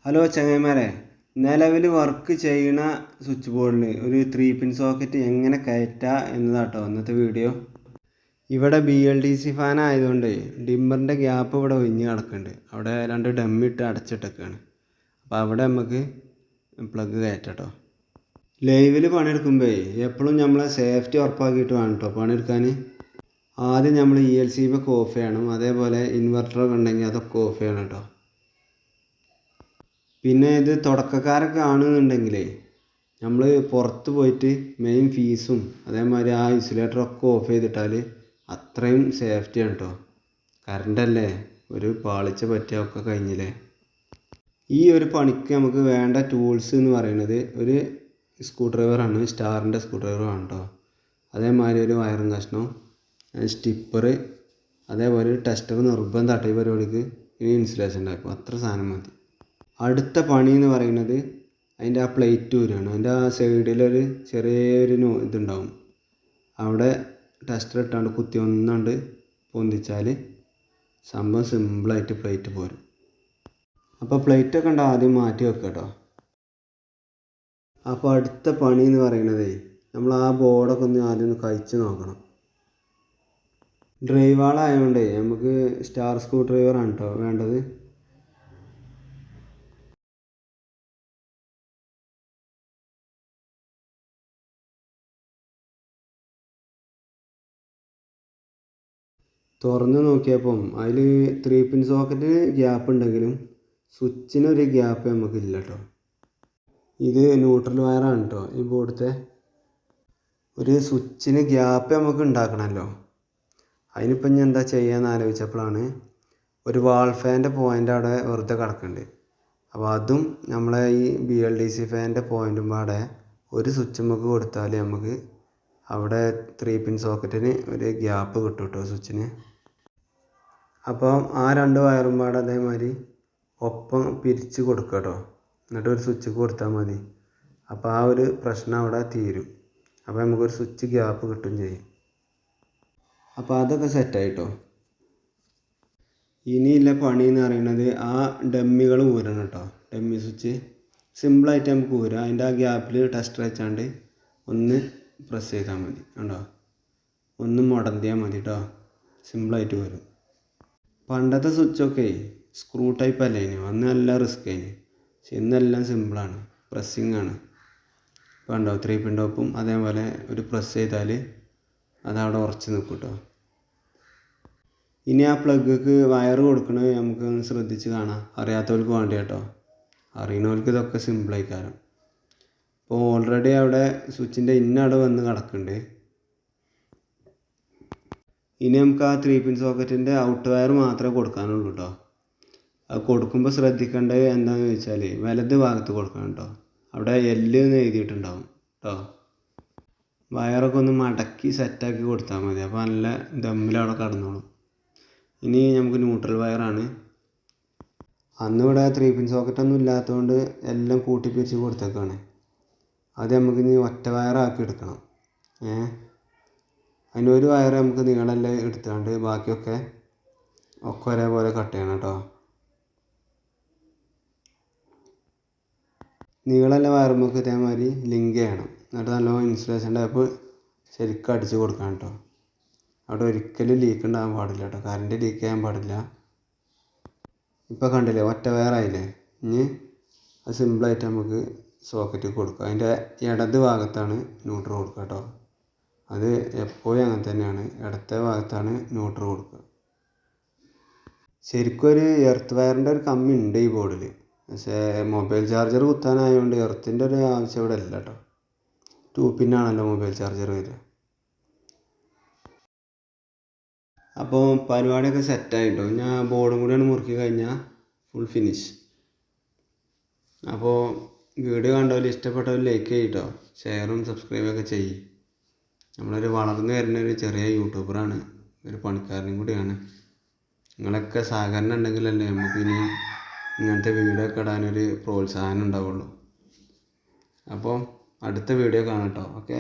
Hello ചങ്ങായിമാരെ, നിലവിൽ work ചെയ്യുന്ന സ്വിച്ച് ബോർഡിന് ഒരു 3 പിൻ സോക്കറ്റ് എങ്ങനെ കയറ്റുക എന്നതാട്ടോ ഇന്നത്തെ വീഡിയോ. ഇവിടെ BLDC ഫാൻ ആയതുകൊണ്ട് ഡിമ്മറിൻ്റെ ഗ്യാപ്പ് ഇവിടെ ഒഴിഞ്ഞ് കിടക്കുന്നുണ്ട്. അവിടെ 2 ഡമ്മി ഇട്ട് അടച്ചിട്ടൊക്കെയാണ്. അപ്പോൾ അവിടെ നമുക്ക് പ്ലഗ് കയറ്റാട്ടോ. ലൈവിൽ പണിയെടുക്കുമ്പോൾ എപ്പോഴും നമ്മളെ സേഫ്റ്റി ഉറപ്പാക്കിയിട്ട് വേണം കേട്ടോ പണിയെടുക്കാൻ. ആദ്യം നമ്മൾ ELCB ഒക്കെ ഓഫ് ചെയ്യണം. അതേപോലെ ഇൻവെർട്ടറൊക്കെ ഉണ്ടെങ്കിൽ അതൊക്കെ ഓഫ് ചെയ്യണം കേട്ടോ. പിന്നെ ഇത് തുടക്കക്കാരൊക്കെ ആണെന്നുണ്ടെങ്കിലേ നമ്മൾ പുറത്ത് പോയിട്ട് മെയിൻ ഫീസും അതേമാതിരി ആ ഇൻസുലേറ്ററൊക്കെ ഓഫ് ചെയ്തിട്ടാൽ അത്രയും സേഫ്റ്റിയാണ് കേട്ടോ. കറണ്ടല്ലേ, ഒരു പാളിച്ച പറ്റിയൊക്കെ കഴിഞ്ഞില്ലേ. ഈ ഒരു പണിക്ക് നമുക്ക് വേണ്ട ടൂൾസ് എന്ന് പറയുന്നത് ഒരു സ്ക്രൂ ഡ്രൈവറാണ്, സ്റ്റാറിൻ്റെ സ്ക്രൂ ഡ്രൈവറാണ് കേട്ടോ. അതേമാതിരി ഒരു വയറും കഷ്ണം, സ്റ്റിപ്പർ, അതേപോലെ ഒരു ടെസ്റ്റർ നിർബന്ധമായിട്ട് ഈ പരിപാടിക്ക് ഈ ഇൻസുലേഷൻ ഉണ്ടാക്കും. അത്ര സാധനം മതി. അടുത്ത പണി എന്ന് പറയുന്നത് അതിൻ്റെ ആ പ്ലേറ്റ് ഊരാണ്. അതിൻ്റെ ആ സൈഡിലൊരു ചെറിയൊരു ഇതുണ്ടാവും. അവിടെ ടെസ്റ്റർ ഇട്ടാണ്ട് കുത്തി ഒന്നാണ്ട് പൊന്തിച്ചാൽ സംഭവം സിമ്പിളായിട്ട് പ്ലേറ്റ് പോരും. അപ്പോൾ പ്ലേറ്റൊക്കെ ഉണ്ട് ആദ്യം മാറ്റി വെക്കുക കേട്ടോ. അപ്പോൾ അടുത്ത പണി എന്ന് പറയുന്നത് നമ്മൾ ആ ബോർഡൊക്കെ ഒന്ന് ആദ്യം ഒന്ന് കഴിച്ച് നോക്കണം. ഡ്രൈവാളായതുകൊണ്ട് നമുക്ക് സ്റ്റാർ സ്ക്രൂ ഡ്രൈവറാണ് കേട്ടോ വേണ്ടത്. തുറന്ന് നോക്കിയപ്പം അതിൽ 3 പിൻ സോക്കറ്റിന് ഗ്യാപ്പ് ഉണ്ടെങ്കിലും സ്വിച്ചിനൊരു ഗ്യാപ്പ് നമുക്കില്ല കേട്ടോ. ഇത് ന്യൂട്രൽ വയറാണ് കേട്ടോ. ഈ ബോർഡത്തെ ഒരു സ്വിച്ചിന് ഗ്യാപ്പ് നമുക്ക് ഉണ്ടാക്കണമല്ലോ. അതിനിപ്പം ഞാൻ എന്താ ചെയ്യാന്ന് ആലോചിച്ചപ്പോഴാണ് ഒരു വാൾ ഫാൻ്റെ പോയിൻ്റ് അവിടെ വെറുതെ കിടക്കുന്നുണ്ട്. അപ്പോൾ അതും നമ്മളെ ഈ BLDC ഫാൻ്റെ പോയിൻറ്റും പാടെ ഒരു സ്വിച്ച് നമുക്ക് കൊടുത്താൽ നമുക്ക് അവിടെ 3 പിൻ സോക്കറ്റിന് ഒരു ഗ്യാപ്പ് കിട്ടും കേട്ടോ സ്വിച്ചിന്. അപ്പം ആ 2 വയറും പാടെ അതേമാതിരി ഒപ്പം പിരിച്ച് കൊടുക്കുക കേട്ടോ. എന്നിട്ട് ഒരു സ്വിച്ച് കൊടുത്താൽ മതി. അപ്പോൾ ആ ഒരു പ്രശ്നം അവിടെ തീരും. അപ്പോൾ നമുക്കൊരു സ്വിച്ച് ഗ്യാപ്പ് കിട്ടും ചെയ്യും. അപ്പോൾ അതൊക്കെ സെറ്റായിട്ടോ. ഇനിയുള്ള പണി എന്ന് പറയുന്നത് ആ ഡമ്മികൾ ഊരണം കേട്ടോ. ഡമ്മി സ്വിച്ച് സിമ്പിളായിട്ട് നമുക്ക് ഊരാം. അതിൻ്റെ ആ ഗ്യാപ്പിൽ ടെസ്റ്റർ വെച്ചാണ്ട് ഒന്ന് പ്രസ് ചെയ്താൽ മതി കേട്ടോ. ഒന്ന് മുടന്തിയാൽ മതി കേട്ടോ. സിമ്പിളായിട്ട് വരും. പണ്ടത്തെ സ്വിച്ചൊക്കെ സ്ക്രൂ ടൈപ്പ് അല്ലേ ഇനി അന്ന് നല്ല റിസ്ക് ആയിന്. പക്ഷെ ഇന്നെല്ലാം സിമ്പിളാണ്, പ്രസ്സിങ് ആണ്. ഇപ്പോൾ ഉണ്ടോ 3 പിൻ ടോപ്പും അതേപോലെ ഒരു പ്രസ് ചെയ്താൽ അതവിടെ ഉറച്ച് നിൽക്കും കേട്ടോ. ഇനി ആ പ്ലഗ്ഗിക്ക് വയർ കൊടുക്കണത് നമുക്ക് ഒന്ന് ശ്രദ്ധിച്ച് കാണാം. അറിയാത്തവർക്ക് വേണ്ടി കേട്ടോ. അറിയുന്നവർക്ക് ഇതൊക്കെ സിമ്പിളായി കാരണം. ഇപ്പോൾ ഓൾറെഡി അവിടെ സ്വിച്ചിൻ്റെ ഇന്നവിടെ വന്ന് കിടക്കുന്നുണ്ട്. ഇനി നമുക്ക് ആ 3 പിൻ സോക്കറ്റിൻ്റെ ഔട്ട് വയർ മാത്രമേ കൊടുക്കാനുള്ളൂ കേട്ടോ. അത് കൊടുക്കുമ്പോൾ ശ്രദ്ധിക്കേണ്ടത് എന്താണെന്ന് ചോദിച്ചാൽ വലത് ഭാഗത്ത് കൊടുക്കണം കേട്ടോ. അവിടെ L എന്ന് എഴുതിയിട്ടുണ്ടാവും കേട്ടോ. വയറൊക്കെ ഒന്ന് മടക്കി സെറ്റാക്കി കൊടുത്താൽ മതി. അപ്പോൾ നല്ല ദമ്മിലവിടെ കടന്നോളും. ഇനി നമുക്ക് ന്യൂട്രൽ വയറാണ്. അന്നിവിടെ 3 പിൻ സോക്കറ്റൊന്നും ഇല്ലാത്തതുകൊണ്ട് എല്ലാം കൂട്ടിപ്പിരിച്ച് കൊടുത്തേക്കാണ്. അത് നമുക്ക് ഇനി ഒറ്റ വയറാക്കി എടുക്കണം. അതിനൊരു വയർ നമുക്ക് നീളമെല്ലാം എടുത്തുകൊണ്ട് ബാക്കിയൊക്കെ ഒരേപോലെ കട്ട് ചെയ്യണം കേട്ടോ. നീളമുള്ള വയർ നമുക്ക് ഇതേമാതിരി ലിങ്ക് ചെയ്യണം. എന്നിട്ട് നല്ലോണം ഇൻസുലേഷൻ ടേപ്പ് ശരിക്കും അടിച്ച് കൊടുക്കണം കേട്ടോ. അവിടെ ഒരിക്കലും ലീക്ക് ഉണ്ടാകാൻ പാടില്ല കേട്ടോ. കറണ്ട് ലീക്ക് ചെയ്യാൻ പാടില്ല. ഇപ്പോൾ കണ്ടില്ലേ ഒറ്റ വയറായില്ലേ. ഇനി അത് സിമ്പിളായിട്ട് നമുക്ക് സോക്കറ്റ് കൊടുക്കുക. അതിൻ്റെ ഇടത് ഭാഗത്താണ് ന്യൂട്രൽ കൊടുക്കുക കേട്ടോ. അത് എപ്പോഴും അങ്ങനെ തന്നെയാണ്, ഇടത്തെ ഭാഗത്താണ് ന്യൂട്രൽ കൊടുക്കുക. ശരിക്കും ഒരു എർത്ത് വയറിൻ്റെ ഒരു കമ്മി ഉണ്ട് ഈ ബോർഡിൽ. പക്ഷേ മൊബൈൽ ചാർജർ കുത്താനായതുകൊണ്ട് എർത്തിൻ്റെ ഒരു ആവശ്യം ഇവിടെ ഇല്ല കേട്ടോ. 2 പിന്നാണല്ലോ മൊബൈൽ ചാർജർ വരിക. അപ്പോൾ പരിപാടിയൊക്കെ സെറ്റായിട്ടോ. ഞാൻ ബോർഡും കൂടിയാണ് മുറുക്കി കഴിഞ്ഞാൽ ഫുൾ ഫിനിഷ്. അപ്പോൾ വീഡിയോ കണ്ടവർ ഇഷ്ടപ്പെട്ടവർ ലൈക്ക് ചെയ്യട്ടോ, ഷെയറും സബ്സ്ക്രൈബൊക്കെ ചെയ്യും. നമ്മളൊരു വളർന്നു വരുന്ന ഒരു ചെറിയ യൂട്യൂബറാണ്, ഒരു പണിക്കാരനും കൂടിയാണ്. നിങ്ങളൊക്കെ സഹകരണം ഉണ്ടെങ്കിലല്ലേ നമുക്ക് ഇനി ഇങ്ങനത്തെ വീഡിയോ ഒക്കെ ഇടാനൊരു പ്രോത്സാഹനം ഉണ്ടാവുള്ളൂ. അപ്പോൾ അടുത്ത വീഡിയോ കാണാം കേട്ടോ. ഓക്കെ.